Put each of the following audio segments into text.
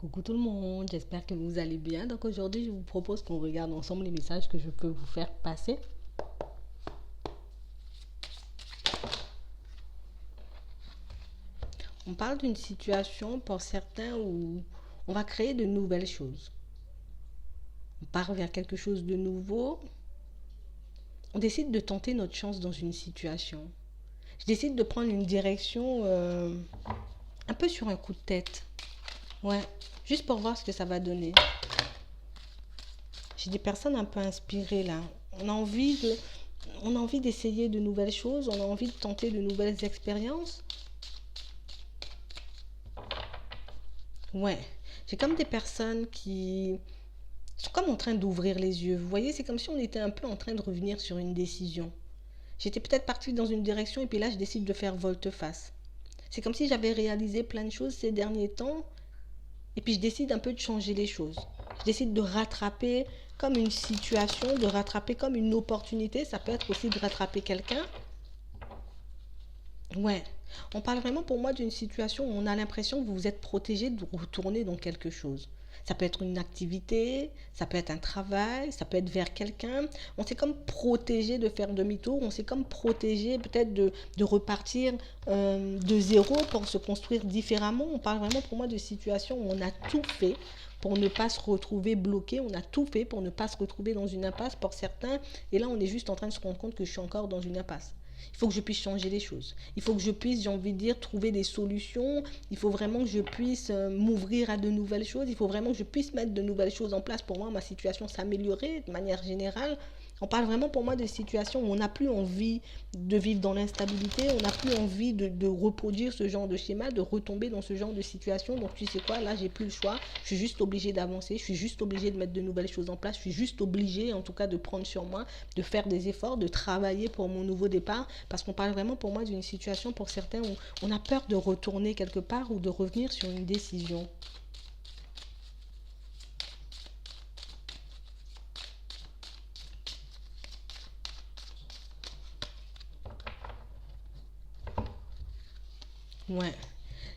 Coucou tout le monde, j'espère que vous allez bien. Donc aujourd'hui, je vous propose qu'on regarde ensemble les messages que je peux vous faire passer. On parle d'une situation pour certains où on va créer de nouvelles choses. On part vers quelque chose de nouveau. On décide de tenter notre chance dans une situation. Je décide de prendre une direction un peu sur un coup de tête. Ouais, juste pour voir ce que ça va donner. J'ai des personnes un peu inspirées là. On a envie d'essayer de nouvelles choses, on a envie de tenter de nouvelles expériences. Ouais, j'ai comme des personnes qui sont comme en train d'ouvrir les yeux. Vous voyez, c'est comme si on était un peu en train de revenir sur une décision. J'étais peut-être partie dans une direction et puis là, je décide de faire volte-face. C'est comme si j'avais réalisé plein de choses ces derniers temps et puis je décide un peu de changer les choses. Je décide de rattraper comme une situation, de rattraper comme une opportunité. Ça peut être aussi de rattraper quelqu'un. Ouais, on parle vraiment pour moi d'une situation où on a l'impression que vous êtes protégé de retourner dans quelque chose. Ça peut être une activité, ça peut être un travail, ça peut être vers quelqu'un. On s'est comme protégé de faire demi-tour, on s'est comme protégé peut-être de repartir de zéro pour se construire différemment. On parle vraiment pour moi de situation où on a tout fait pour ne pas se retrouver bloqué, on a tout fait pour ne pas se retrouver dans une impasse pour certains. Et là, on est juste en train de se rendre compte que je suis encore dans une impasse. Il faut que je puisse changer les choses. Il faut que je puisse, j'ai envie de dire, trouver des solutions. Il faut vraiment que je puisse m'ouvrir à de nouvelles choses. Il faut vraiment que je puisse mettre de nouvelles choses en place pour moi, ma situation s'améliorer de manière générale. On parle vraiment pour moi de situations où on n'a plus envie de vivre dans l'instabilité, on n'a plus envie de reproduire ce genre de schéma, de retomber dans ce genre de situation. Donc tu sais quoi, là j'ai plus le choix, je suis juste obligée d'avancer, je suis juste obligée de mettre de nouvelles choses en place, je suis juste obligée en tout cas de prendre sur moi, de faire des efforts, de travailler pour mon nouveau départ. Parce qu'on parle vraiment pour moi d'une situation pour certains où on a peur de retourner quelque part ou de revenir sur une décision. Ouais.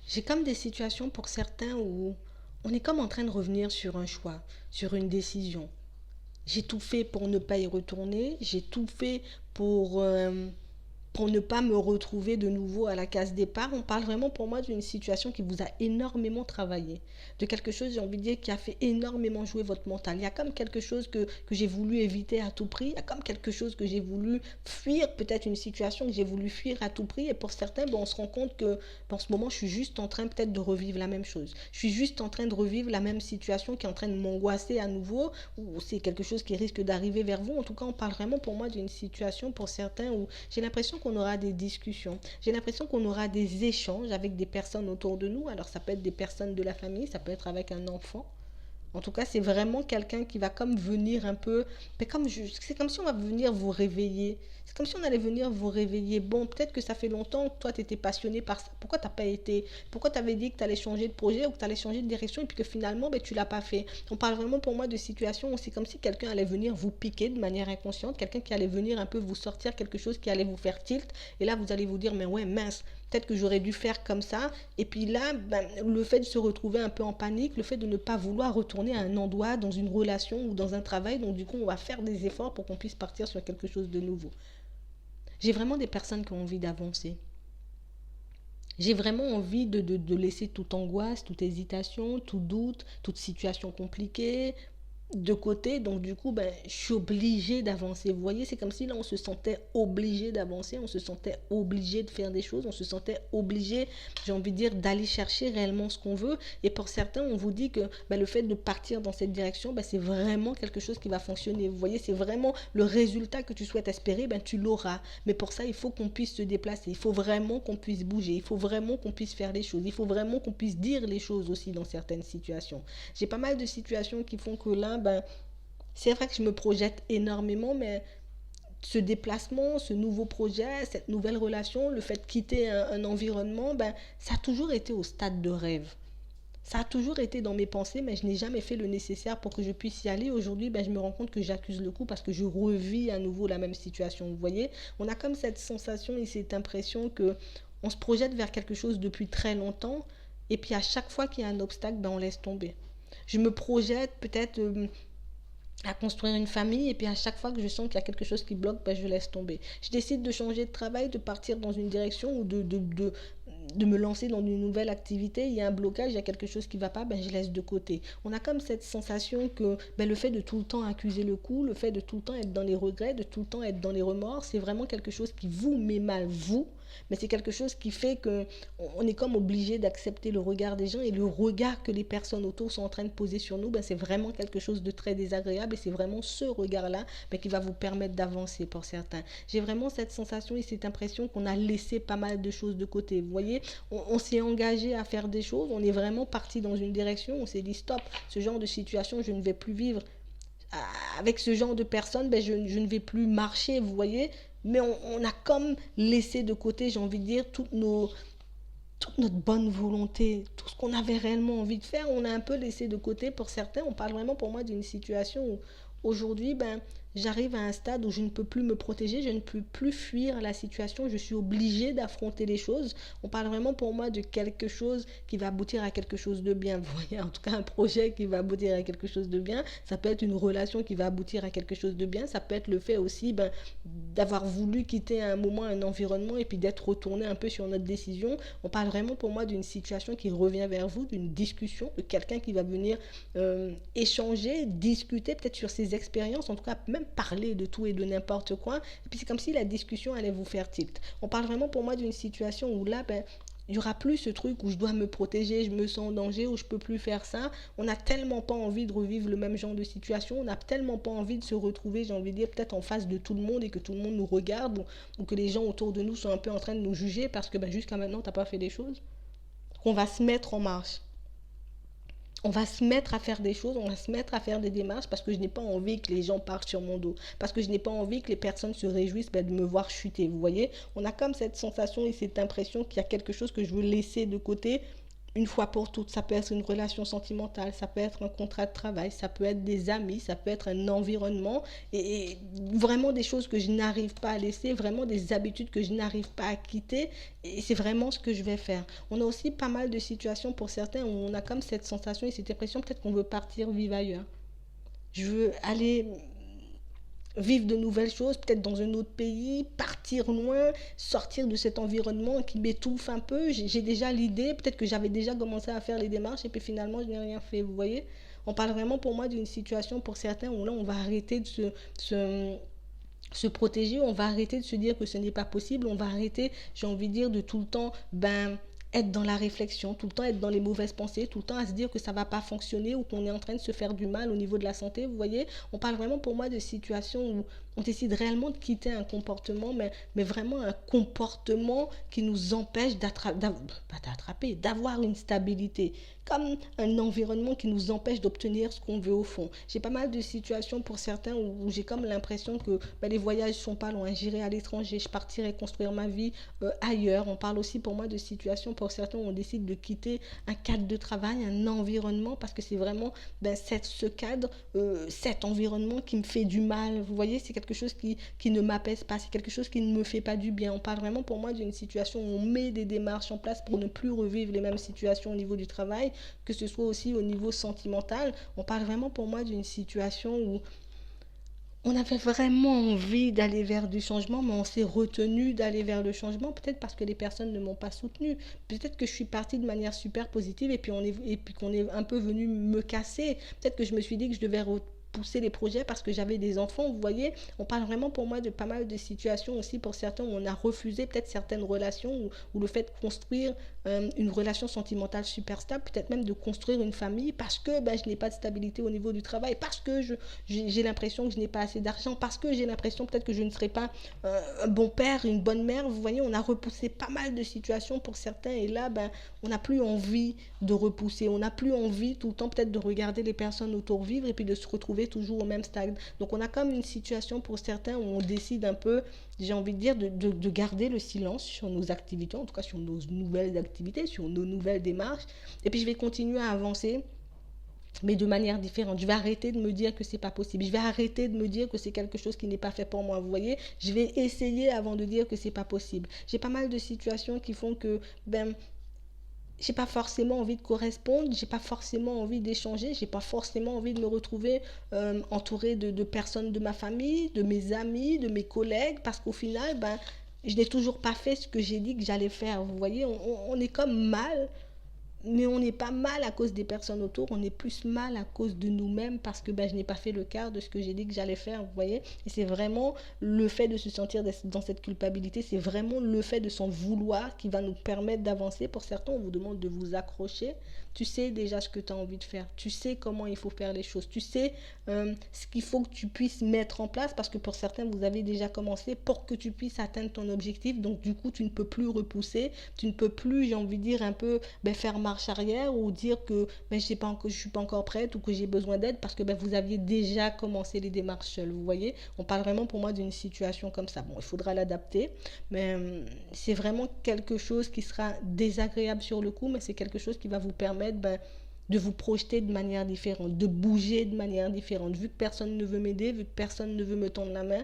J'ai comme des situations pour certains où on est comme en train de revenir sur un choix, sur une décision. J'ai tout fait pour ne pas y retourner, j'ai tout fait pour ne pas me retrouver de nouveau à la case départ. On parle vraiment pour moi d'une situation qui vous a énormément travaillé, de quelque chose, j'ai envie de dire, qui a fait énormément jouer votre mental. Il y a comme quelque chose que j'ai voulu éviter à tout prix, il y a comme quelque chose que j'ai voulu fuir, peut-être une situation que j'ai voulu fuir à tout prix. Et pour certains, bon, on se rend compte que en ce moment, je suis juste en train peut-être de revivre la même chose. Je suis juste en train de revivre la même situation qui est en train de m'angoisser à nouveau, ou c'est quelque chose qui risque d'arriver vers vous. En tout cas, on parle vraiment pour moi d'une situation pour certains où j'ai l'impression qu'on aura des discussions, j'ai l'impression qu'on aura des échanges avec des personnes autour de nous. Alors ça peut être des personnes de la famille, ça peut être avec un enfant. En tout cas, c'est vraiment quelqu'un qui va comme venir un peu, mais c'est comme si on va venir vous réveiller. C'est comme si on allait venir vous réveiller. Bon, peut-être que ça fait longtemps que toi, tu étais passionné par ça. Pourquoi t'as pas été, pourquoi tu avais dit que tu allais changer de projet ou que tu allais changer de direction et puis que finalement, ben, tu l'as pas fait. On parle vraiment pour moi de situations où c'est comme si quelqu'un allait venir vous piquer de manière inconsciente, quelqu'un qui allait venir un peu vous sortir quelque chose qui allait vous faire tilt. Et là, vous allez vous dire, mais ouais, mince, peut-être que j'aurais dû faire comme ça. Et puis là, ben, le fait de se retrouver un peu en panique, le fait de ne pas vouloir retourner à un endroit, dans une relation ou dans un travail, donc du coup, on va faire des efforts pour qu'on puisse partir sur quelque chose de nouveau. J'ai vraiment des personnes qui ont envie d'avancer. J'ai vraiment envie de laisser toute angoisse, toute hésitation, tout doute, toute situation compliquée de côté. Donc du coup, ben, je suis obligée d'avancer. Vous voyez, c'est comme si là, on se sentait obligé d'avancer, on se sentait obligé de faire des choses, on se sentait obligé, j'ai envie de dire, d'aller chercher réellement ce qu'on veut. Et pour certains, on vous dit que ben, le fait de partir dans cette direction, ben, c'est vraiment quelque chose qui va fonctionner. Vous voyez, c'est vraiment le résultat que tu souhaites espérer, ben, tu l'auras. Mais pour ça, il faut qu'on puisse se déplacer, il faut vraiment qu'on puisse bouger, il faut vraiment qu'on puisse faire les choses, il faut vraiment qu'on puisse dire les choses aussi dans certaines situations. J'ai pas mal de situations qui font que là, ben, c'est vrai que je me projette énormément, mais ce déplacement, ce nouveau projet, cette nouvelle relation, le fait de quitter un environnement, ben, ça a toujours été au stade de rêve. Ça a toujours été dans mes pensées, mais je n'ai jamais fait le nécessaire pour que je puisse y aller. Aujourd'hui, ben, je me rends compte que j'accuse le coup parce que je revis à nouveau la même situation. Vous voyez, on a comme cette sensation et cette impression que on se projette vers quelque chose depuis très longtemps, Et puis à chaque fois qu'il y a un obstacle, ben, on laisse tomber. Je me projette peut-être à construire une famille et puis à chaque fois que je sens qu'il y a quelque chose qui bloque, ben, je laisse tomber. Je décide de changer de travail, de partir dans une direction ou de me lancer dans une nouvelle activité, il y a un blocage, il y a quelque chose qui ne va pas, ben, je laisse de côté. On a comme cette sensation que ben, le fait de tout le temps accuser le coup, le fait de tout le temps être dans les regrets, de tout le temps être dans les remords, c'est vraiment quelque chose qui vous met mal, vous, mais c'est quelque chose qui fait que on est comme obligé d'accepter le regard des gens et le regard que les personnes autour sont en train de poser sur nous, ben, c'est vraiment quelque chose de très désagréable et c'est vraiment ce regard-là ben, qui va vous permettre d'avancer pour certains. J'ai vraiment cette sensation et cette impression qu'on a laissé pas mal de choses de côté. Vous voyez, on s'est engagé à faire des choses, on est vraiment parti dans une direction, on s'est dit stop, ce genre de situation, je ne vais plus vivre avec ce genre de personnes, ben je ne vais plus marcher, vous voyez, mais on a comme laissé de côté, j'ai envie de dire, toute notre bonne volonté, tout ce qu'on avait réellement envie de faire, on a un peu laissé de côté pour certains. On parle vraiment pour moi d'une situation où aujourd'hui, ben, j'arrive à un stade où je ne peux plus me protéger, je ne peux plus fuir la situation, je suis obligée d'affronter les choses. On parle vraiment pour moi de quelque chose qui va aboutir à quelque chose de bien. Vous voyez, en tout cas un projet qui va aboutir à quelque chose de bien. Ça peut être une relation qui va aboutir à quelque chose de bien. Ça peut être le fait aussi ben, d'avoir voulu quitter à un moment un environnement et puis d'être retourné un peu sur notre décision. On parle vraiment pour moi d'une situation qui revient vers vous, d'une discussion, de quelqu'un qui va venir échanger, discuter peut-être sur ses expériences, en tout cas même parler de tout et de n'importe quoi. Et puis c'est comme si la discussion allait vous faire tilt. On parle vraiment pour moi d'une situation où là, ben, il n'y aura plus ce truc où je dois me protéger, je me sens en danger, où je ne peux plus faire ça. On n'a tellement pas envie de revivre le même genre de situation, on n'a tellement pas envie de se retrouver, j'ai envie de dire, peut-être en face de tout le monde et que tout le monde nous regarde ou que les gens autour de nous sont un peu en train de nous juger parce que ben, jusqu'à maintenant, tu n'as pas fait des choses. On va se mettre en marche. On va se mettre à faire des choses, on va se mettre à faire des démarches parce que je n'ai pas envie que les gens partent sur mon dos, parce que je n'ai pas envie que les personnes se réjouissent ben, de me voir chuter. Vous voyez, on a comme cette sensation et cette impression qu'il y a quelque chose que je veux laisser de côté une fois pour toutes. Ça peut être une relation sentimentale, ça peut être un contrat de travail, ça peut être des amis, ça peut être un environnement et vraiment des choses que je n'arrive pas à laisser, vraiment des habitudes que je n'arrive pas à quitter et c'est vraiment ce que je vais faire. On a aussi pas mal de situations pour certains où on a comme cette sensation et cette impression peut-être qu'on veut partir vivre ailleurs. Je veux aller vivre de nouvelles choses, peut-être dans un autre pays, partir loin, sortir de cet environnement qui m'étouffe un peu. J'ai déjà l'idée, peut-être que j'avais déjà commencé à faire les démarches et puis finalement je n'ai rien fait, vous voyez. On parle vraiment pour moi d'une situation pour certains où là on va arrêter de se se protéger, on va arrêter de se dire que ce n'est pas possible, on va arrêter, j'ai envie de dire, de tout le temps ben, être dans la réflexion, tout le temps être dans les mauvaises pensées, tout le temps à se dire que ça ne va pas fonctionner ou qu'on est en train de se faire du mal au niveau de la santé, vous voyez. On parle vraiment pour moi de situations où on décide réellement de quitter un comportement, mais vraiment un comportement qui nous empêche d'attraper, d'avoir une stabilité, comme un environnement qui nous empêche d'obtenir ce qu'on veut au fond. J'ai pas mal de situations pour certains où j'ai comme l'impression que ben, les voyages sont pas loin, j'irai à l'étranger, je partirai construire ma vie ailleurs. On parle aussi pour moi de situations pour certains où on décide de quitter un cadre de travail, un environnement, parce que c'est vraiment ben, ce cadre, cet environnement qui me fait du mal. Vous voyez, c'est quelque chose qui ne m'apaise pas, c'est quelque chose qui ne me fait pas du bien. On parle vraiment pour moi d'une situation où on met des démarches en place pour ne plus revivre les mêmes situations au niveau du travail, que ce soit aussi au niveau sentimental. On parle vraiment pour moi d'une situation où on avait vraiment envie d'aller vers du changement, mais on s'est retenu d'aller vers le changement, peut-être parce que les personnes ne m'ont pas soutenu. Peut-être que je suis partie de manière super positive et puis qu'on est un peu venu me casser. Peut-être que je me suis dit que je devais pousser les projets parce que j'avais des enfants, vous voyez. On parle vraiment pour moi de pas mal de situations aussi pour certains où on a refusé peut-être certaines relations ou le fait de construire une relation sentimentale super stable, peut-être même de construire une famille parce que ben, je n'ai pas de stabilité au niveau du travail, parce que j'ai l'impression que je n'ai pas assez d'argent, parce que j'ai l'impression peut-être que je ne serai pas un bon père, une bonne mère. Vous voyez, on a repoussé pas mal de situations pour certains et là, ben, on n'a plus envie de repousser, on n'a plus envie tout le temps peut-être de regarder les personnes autour vivre et puis de se retrouver toujours au même stade. Donc on a comme une situation pour certains où on décide un peu, j'ai envie de dire, de garder le silence sur nos activités, en tout cas sur nos nouvelles activités, sur nos nouvelles démarches. Et puis je vais continuer à avancer mais de manière différente. Je vais arrêter de me dire que c'est pas possible. Je vais arrêter de me dire que c'est quelque chose qui n'est pas fait pour moi. Vous voyez, je vais essayer avant de dire que c'est pas possible. J'ai pas mal de situations qui font que ben j'ai pas forcément envie de correspondre, j'ai pas forcément envie d'échanger, j'ai pas forcément envie de me retrouver entourée de personnes de ma famille, de mes amis, de mes collègues, parce qu'au final, ben, je n'ai toujours pas fait ce que j'ai dit que j'allais faire. Vous voyez, on est comme mal, mais on n'est pas mal à cause des personnes autour, on est plus mal à cause de nous-mêmes parce que ben, je n'ai pas fait le quart de ce que j'ai dit que j'allais faire, vous voyez. Et c'est vraiment le fait de se sentir dans cette culpabilité, c'est vraiment le fait de s'en vouloir qui va nous permettre d'avancer. Pour certains, on vous demande de vous accrocher. Tu sais déjà ce que tu as envie de faire, tu sais comment il faut faire les choses, tu sais ce qu'il faut que tu puisses mettre en place parce que pour certains, vous avez déjà commencé pour que tu puisses atteindre ton objectif. Donc du coup, tu ne peux plus repousser, tu ne peux plus, j'ai envie de dire, un peu ben, faire marche arrière ou dire que ben, je ne suis pas encore prête ou que j'ai besoin d'aide parce que ben, vous aviez déjà commencé les démarches seul. Vous voyez, on parle vraiment pour moi d'une situation comme ça. Bon, il faudra l'adapter, mais c'est vraiment quelque chose qui sera désagréable sur le coup, mais c'est quelque chose qui va vous permettre ben, de vous projeter de manière différente, de bouger de manière différente. Vu que personne ne veut m'aider, vu que personne ne veut me tendre la main,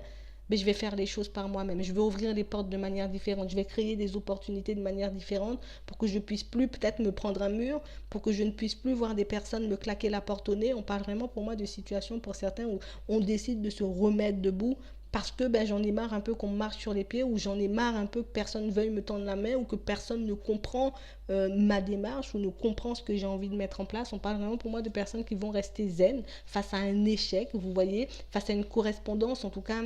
mais je vais faire les choses par moi-même. Je vais ouvrir les portes de manière différente. Je vais créer des opportunités de manière différente pour que je puisse plus peut-être me prendre un mur, pour que je ne puisse plus voir des personnes me claquer la porte au nez. On parle vraiment pour moi de situations pour certains où on décide de se remettre debout parce que ben, j'en ai marre un peu qu'on me marche sur les pieds ou j'en ai marre un peu que personne veuille me tendre la main ou que personne ne comprend ma démarche ou ne comprend ce que j'ai envie de mettre en place. On parle vraiment pour moi de personnes qui vont rester zen face à un échec, vous voyez, face à une correspondance, en tout cas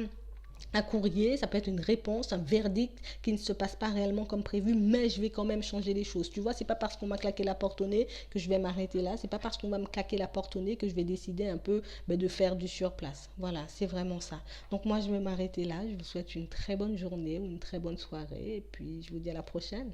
un courrier, ça peut être une réponse, un verdict qui ne se passe pas réellement comme prévu, mais je vais quand même changer les choses. Tu vois, c'est pas parce qu'on m'a claqué la porte au nez que je vais m'arrêter là, c'est pas parce qu'on va me claquer la porte au nez que je vais décider un peu ben, de faire du surplace. Voilà, c'est vraiment ça. Donc moi, je vais m'arrêter là. Je vous souhaite une très bonne journée ou une très bonne soirée et puis je vous dis à la prochaine.